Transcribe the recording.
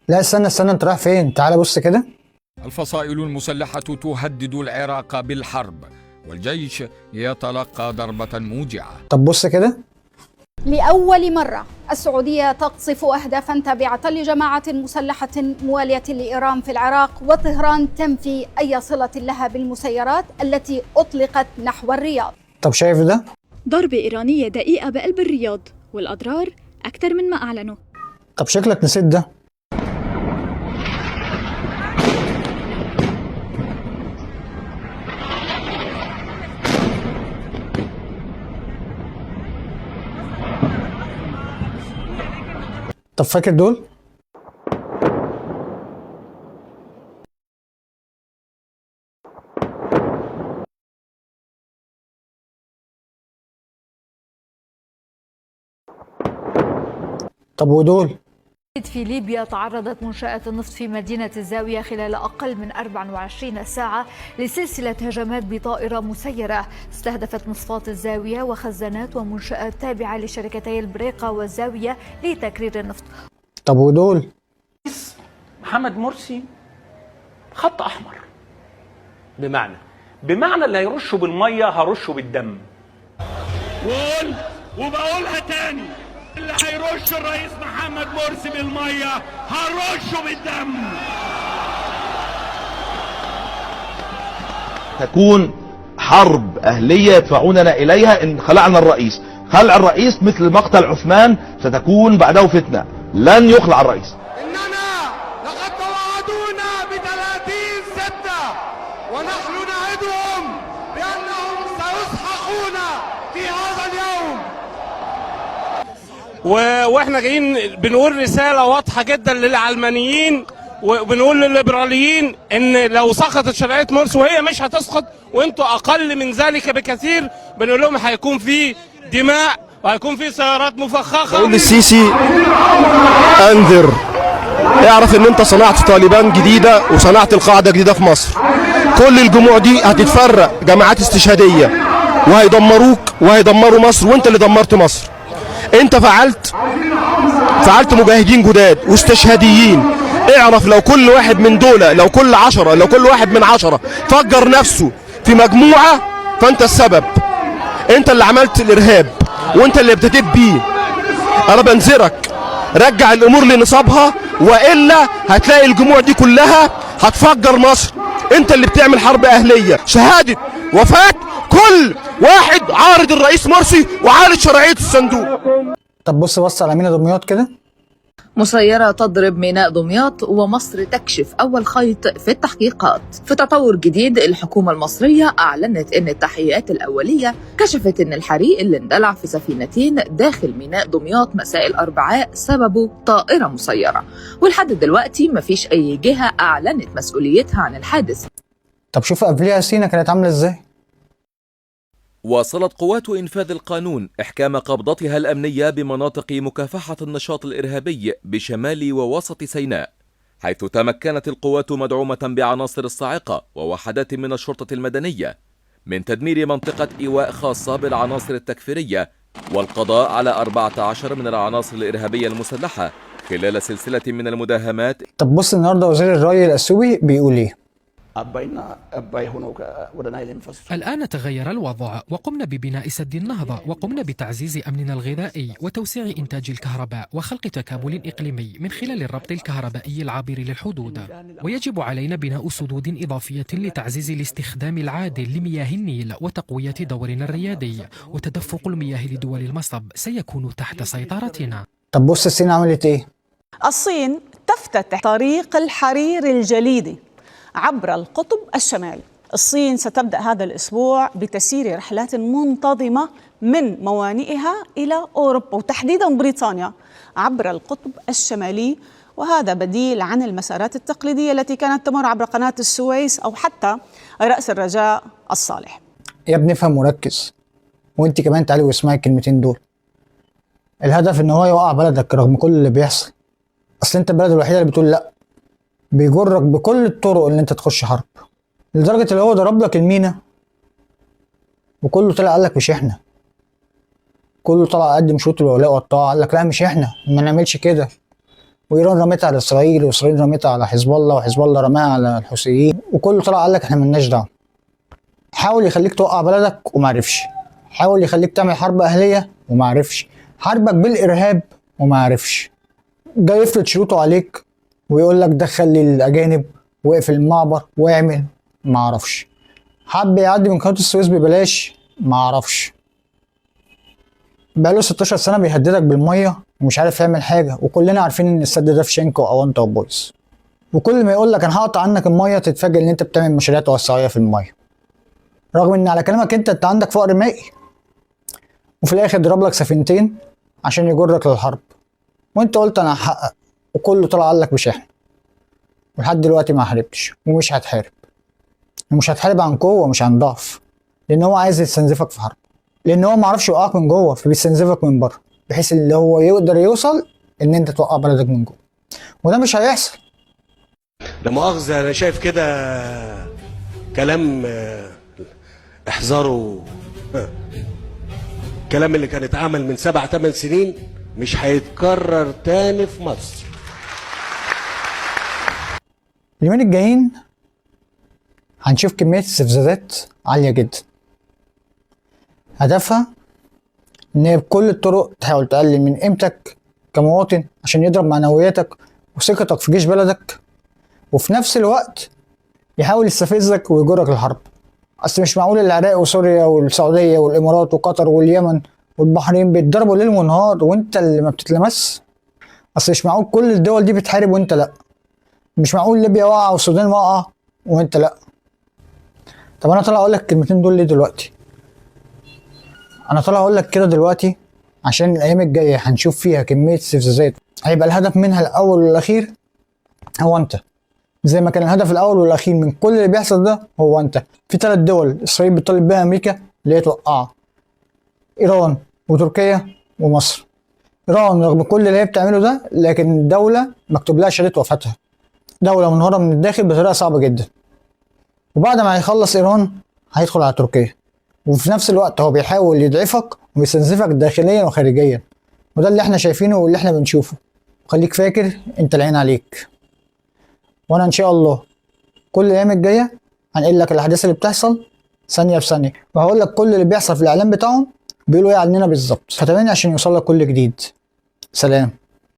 لا استنى انت رايح فين؟ تعال بص كده. الفصائل المسلحة تهدد العراق بالحرب، والجيش يتلقى ضربة موجعة. طب بص كده. لأول مرة السعودية تقصف أهدافا تابعة لجماعة مسلحة موالية لإيران في العراق، وطهران تنفي أي صلة لها بالمسيرات التي أطلقت نحو الرياض. طب شايف ده؟ ضربة إيرانية دقيقة بقلب الرياض، والأضرار أكثر من ما أعلنوا. طب شكلك نسيت ده. طب فاكر دول؟ طب ودول؟ في ليبيا تعرضت منشآت النفط في مدينة الزاوية خلال أقل من 24 ساعة لسلسلة هجمات بطائرة مسيرة استهدفت مصفاة الزاوية وخزانات ومنشآت تابعة لشركتي البريقة والزاوية لتكرير النفط. طب ودول؟ محمد مرسي خط أحمر، بمعنى اللي هيرشه بالمية هرشه بالدم. وبقولها تاني، اللي هيرش الرئيس محمد مرسي بالميه هرشه بالدم. تكون حرب أهلية يدفعوننا إليها إن خلعنا الرئيس. خلع الرئيس مثل مقتل عثمان، ستكون بعده فتنة، لن يخلع الرئيس. إننا لقد توعدونا ب30/6 ونحن نعدهم بأنهم سيسحقون في هذا اليوم. واحنا جايين بنقول رساله واضحه جدا للعلمانيين وبنقول للليبراليين ان لو سقطت شرعيه مرسي، وهي مش هتسقط وانتوا اقل من ذلك بكثير، بنقول لهم هيكون في دماء وهيكون في سيارات مفخخه. بقول للسيسي انذر، اعرف ان انت صنعت طالبان جديده وصنعت القاعده جديده في مصر. كل الجموع دي هتتفرق جماعات استشهاديه وهيدمروك وهيدمروا مصر، وانت اللي دمرت مصر. انت فعلت مجاهدين جداد واستشهاديين. اعرف لو كل واحد من دول، لو كل واحد من 10 فجر نفسه في مجموعة، فانت السبب. انت اللي عملت الارهاب وانت اللي ابتديت بيه. انا بنذرك، رجع الامور لنصابها، والا هتلاقي الجموع دي كلها هتفجر مصر. انت اللي بتعمل حرب اهلية. شهادة وفاة كل واحد عارض الرئيس مرسي وعارض شرعية الصندوق. طب بص على مينا دمياط كده. مسيرة تضرب ميناء دمياط ومصر تكشف أول خيط في التحقيقات. في تطور جديد، الحكومة المصرية أعلنت أن التحقيقات الأولية كشفت أن الحريق اللي اندلع في سفينتين داخل ميناء دمياط مساء الأربعاء سببه طائرة مسيرة، ولحد دلوقتي مفيش أي جهة أعلنت مسؤوليتها عن الحادث. طب شوف قبليها سينا كانت عاملة ازاي. واصلت قوات إنفاذ القانون إحكام قبضتها الأمنية بمناطق مكافحة النشاط الإرهابي بشمال ووسط سيناء، حيث تمكنت القوات مدعومة بعناصر الصاعقة ووحدات من الشرطة المدنية من تدمير منطقة إيواء خاصة بالعناصر التكفيرية والقضاء على 14 من العناصر الإرهابية المسلحة خلال سلسلة من المداهمات. طب بص النهارده وزير الري الأثيوبي بيقول ايه؟ الآن تغير الوضع، وقمنا ببناء سد النهضة، وقمنا بتعزيز أمننا الغذائي وتوسيع إنتاج الكهرباء وخلق تكامل إقليمي من خلال الربط الكهربائي العابر للحدود. ويجب علينا بناء سدود إضافية لتعزيز الاستخدام العادل لمياه النيل وتقوية دورنا الريادي، وتدفق المياه لدول المصب سيكون تحت سيطرتنا. طب بص الصين عملت ايه؟ الصين تفتتح طريق الحرير الجليدي عبر القطب الشمالي. الصين ستبدأ هذا الأسبوع بتسيير رحلات منتظمة من موانئها إلى أوروبا وتحديدا بريطانيا عبر القطب الشمالي، وهذا بديل عن المسارات التقليدية التي كانت تمر عبر قناة السويس أو حتى رأس الرجاء الصالح. يا ابني افهم وركز، وانت كمان تعالي واسمعي الكلمتين دول. الهدف ان هو يوقع بلدك رغم كل اللي بيحصل. اصل انت البلد الوحيدة اللي بتقول لا، بيجرك بكل الطرق اللي انت تخش حرب، لدرجة اللي هو ضرب لك المينا وكله طلع قال لك مش احنا. كله طلع قدم شروط الولاء والطاعة قال لك لا مش احنا، ما نعملش كده. وايران رمتها على اسرائيل، واسرائيل رمتها على حزب الله، وحزب الله رماها على الحوثيين، وكله طلع قال لك احنا مالناش دعوه. حاول يخليك توقع بلدك وما عرفش، حاول يخليك تعمل حرب اهليه وما عرفش، حاربك بالارهاب وما عرفش، جاي يفرض شروطه عليك ويقول لك دخل لي الاجانب واقفل المعبر واعمل، ما عرفش. حب يعدي من قناه السويس ببلاش، ما عرفش. بقاله 16 سنه بيهددك بالميه ومش عارف يعمل حاجه، وكلنا عارفين ان السد ده في شنكه واونطه وبويس. وكل ما يقول لك انا هقطع عنك الميه تتفاجئ ان انت بتعمل مشاريع توسعيه في الميه، رغم ان على كلامك انت عندك فقر مائي. وفي الاخر ضرب لك سفينتين عشان يجرك للحرب، وانت قلت انا هحقق، وكله طلع قال لك مش احنا. ولحد دلوقتي ما حاربتش ومش هتحارب، ومش هتحارب عن قوه مش عن ضعف، لان هو عايز يستنزفك في حرب، لان هو ما عرفش يوقعك من جوه فبيستنزفك من بره، بحيث اللي هو يقدر يوصل ان انت توقع بلدك من جوه، وده مش هيحصل. لا مؤاخذة انا شايف كده كلام احذروا، الكلام اللي كان اتعمل من 7-8 سنين مش هيتكرر تاني في مصر. اليومين الجايين هنشوف كمية استفزازات عالية جدا، هدفها ان هي بكل الطرق تحاول تقلل من قيمتك كمواطن عشان يضرب معنوياتك وثقتك في جيش بلدك، وفي نفس الوقت يحاول يستفزك ويجرك للحرب. اصل مش معقول العراق وسوريا والسعودية والامارات وقطر واليمن والبحرين بيتضربوا ليل ونهار وانت اللي ما بتتلمس. اصل مش معقول كل الدول دي بتحارب وانت لا. مش معقول ليبيا واقعة والسودان واقعة وانت لا. طب انا طالع اقول لك الكلمتين دول ليه دلوقتي؟ انا طالع اقول لك كده دلوقتي عشان الايام الجايه هنشوف فيها كميه استفزازات هيبقى الهدف منها الاول والاخير هو انت، زي ما كان الهدف الاول والاخير من كل اللي بيحصل ده هو انت. في 3 دول اسرائيل بتطالب بيها امريكا اللي هي توقعها: ايران وتركيا ومصر. ايران رغم كل اللي هي بتعمله ده لكن الدوله مكتوب لها شهاده وفاتها، دوله منهاره من الداخل بطريقه صعبه جدا. وبعد ما هيخلص ايران هيدخل على تركيا، وفي نفس الوقت هو بيحاول يضعفك ويستنزفك داخليا وخارجيا، وده اللي احنا شايفينه واللي احنا بنشوفه. خليك فاكر انت العين عليك، وانا ان شاء الله كل الايام الجايه هنقل لك الاحداث اللي بتحصل ثانيه بثانيه، وهقول لك كل اللي بيحصل في الاعلام بتاعهم بيقولوا ايه عننا بالظبط، فتابعني عشان يوصل لك كل جديد. سلام.